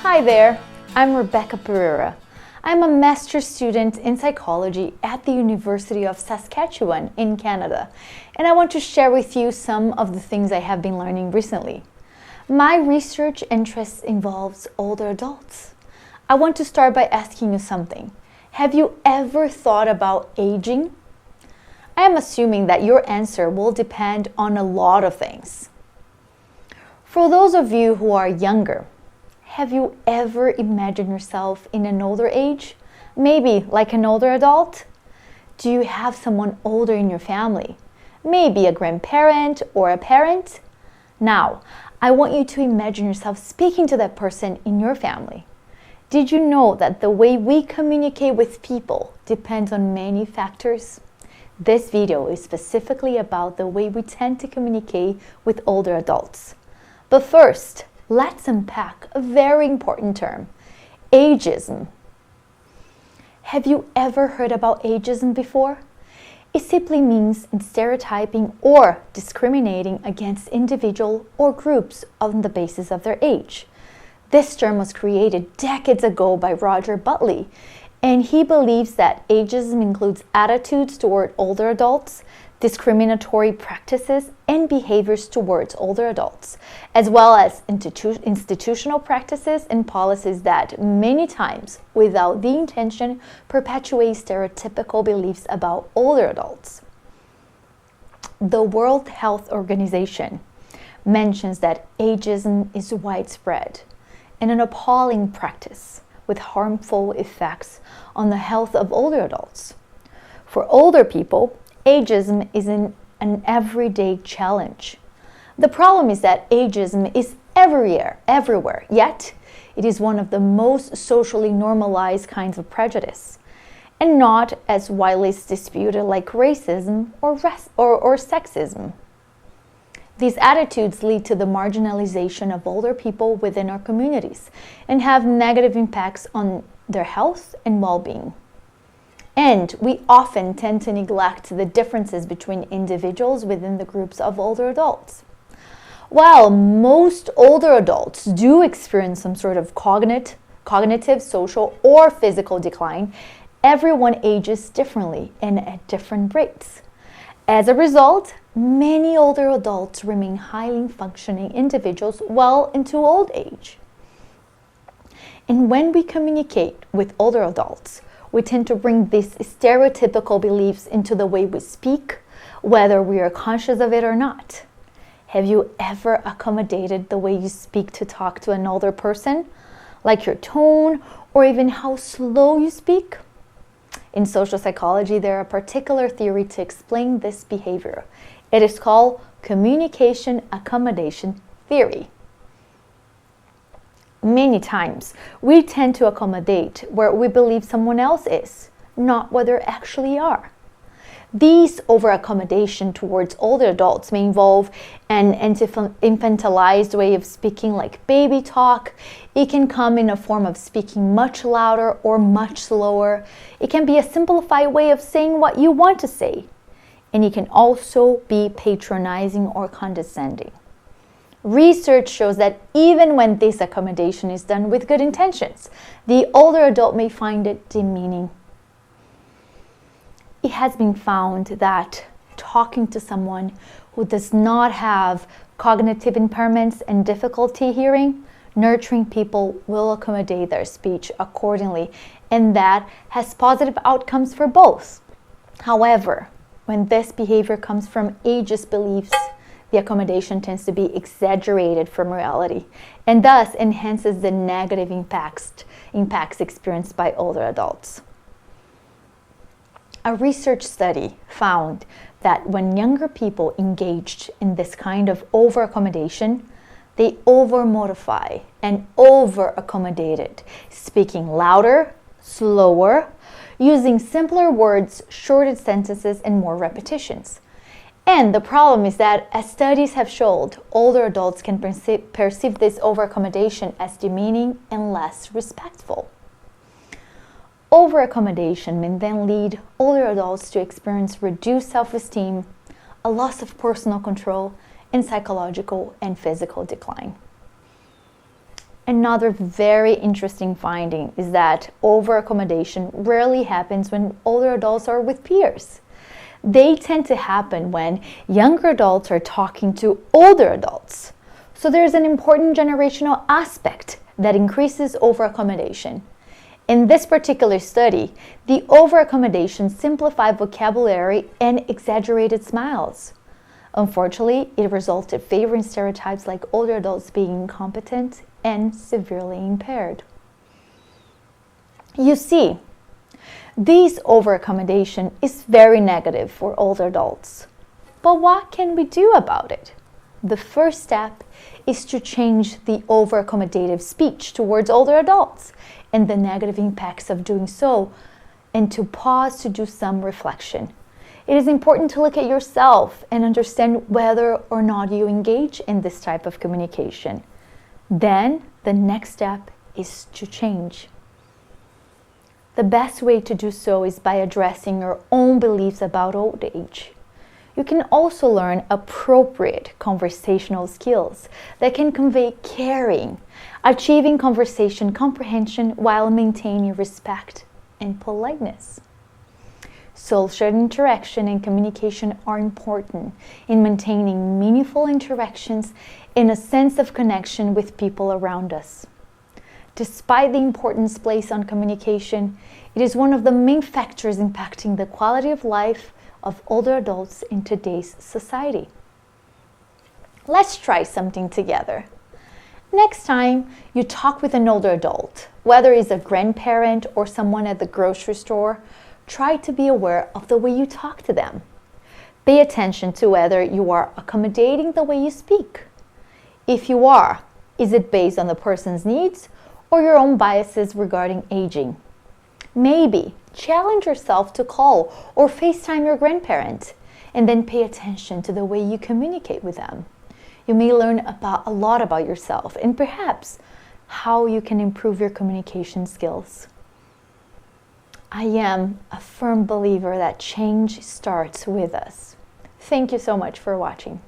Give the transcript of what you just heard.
Hi there, I'm Rebecca Pereira. I'm a master's student in psychology at the University of Saskatchewan in Canada, and I want to share with you some of the things I have been learning recently. My research interest involves older adults. I want to start by asking you something. Have you ever thought about aging? I am assuming that your answer will depend on a lot of things. For those of you who are younger, have you ever imagined yourself in an older age? Maybe like an older adult? Do you have someone older in your family? Maybe a grandparent or a parent? Now, I want you to imagine yourself speaking to that person in your family. Did you know that the way we communicate with people depends on many factors? This video is specifically about the way we tend to communicate with older adults. But first, let's unpack a very important term, ageism. Have you ever heard about ageism before? It simply means stereotyping or discriminating against individuals or groups on the basis of their age. This term was created decades ago by Roger Butley, and he believes that ageism includes attitudes toward older adults, discriminatory practices and behaviors towards older adults, as well as institutional practices and policies that many times, without the intention, perpetuate stereotypical beliefs about older adults. The World Health Organization mentions that ageism is widespread and an appalling practice with harmful effects on the health of older adults. For older people, ageism is an everyday challenge. The problem is that ageism is everywhere, yet it is one of the most socially normalized kinds of prejudice, and not as widely disputed like racism or sexism. These attitudes lead to the marginalization of older people within our communities and have negative impacts on their health and well-being. And we often tend to neglect the differences between individuals within the groups of older adults. While most older adults do experience some sort of cognitive, social, or physical decline, everyone ages differently and at different rates. As a result, many older adults remain highly functioning individuals well into old age. And when we communicate with older adults, we tend to bring these stereotypical beliefs into the way we speak, whether we are conscious of it or not. Have you ever accommodated the way you speak to talk to an older person, like your tone or even how slow you speak? In social psychology, there is a particular theory to explain this behavior. It is called Communication Accommodation Theory. Many times, we tend to accommodate where we believe someone else is, not where they actually are. These over-accommodation towards older adults may involve an infantilized way of speaking like baby talk. It can come in a form of speaking much louder or much slower. It can be a simplified way of saying what you want to say. And it can also be patronizing or condescending. Research shows that even when this accommodation is done with good intentions, the older adult may find it demeaning. It has been found that talking to someone who does not have cognitive impairments and difficulty hearing, nurturing people will accommodate their speech accordingly, and that has positive outcomes for both. However, when this behavior comes from ageist beliefs, the accommodation tends to be exaggerated from reality and thus enhances the negative impacts experienced by older adults. A research study found that when younger people engaged in this kind of over-accommodation, they over-modify and over-accommodated, speaking louder, slower, using simpler words, shorter sentences, and more repetitions. And the problem is that, as studies have showed, older adults can perceive this over-accommodation as demeaning and less respectful. Over-accommodation may then lead older adults to experience reduced self-esteem, a loss of personal control, and psychological and physical decline. Another very interesting finding is that over-accommodation rarely happens when older adults are with peers. They tend to happen when younger adults are talking to older adults. So there's an important generational aspect that increases over-accommodation. In this particular study, the over-accommodation simplified vocabulary and exaggerated smiles. Unfortunately, it resulted favoring stereotypes like older adults being incompetent and severely impaired. You see, this over-accommodation is very negative for older adults. But what can we do about it? The first step is to change the over-accommodative speech towards older adults and the negative impacts of doing so, and to pause to do some reflection. It is important to look at yourself and understand whether or not you engage in this type of communication. Then, the next step is to change. The best way to do so is by addressing your own beliefs about old age. You can also learn appropriate conversational skills that can convey caring, achieving conversation comprehension while maintaining respect and politeness. Social interaction and communication are important in maintaining meaningful interactions and a sense of connection with people around us. Despite the importance placed on communication, it is one of the main factors impacting the quality of life of older adults in today's society. Let's try something together. Next time you talk with an older adult, whether it's a grandparent or someone at the grocery store, try to be aware of the way you talk to them. Pay attention to whether you are accommodating the way you speak. If you are, is it based on the person's needs or your own biases regarding aging? Maybe challenge yourself to call or FaceTime your grandparent and then pay attention to the way you communicate with them. You may learn a lot about yourself and perhaps how you can improve your communication skills. I am a firm believer that change starts with us. Thank you so much for watching.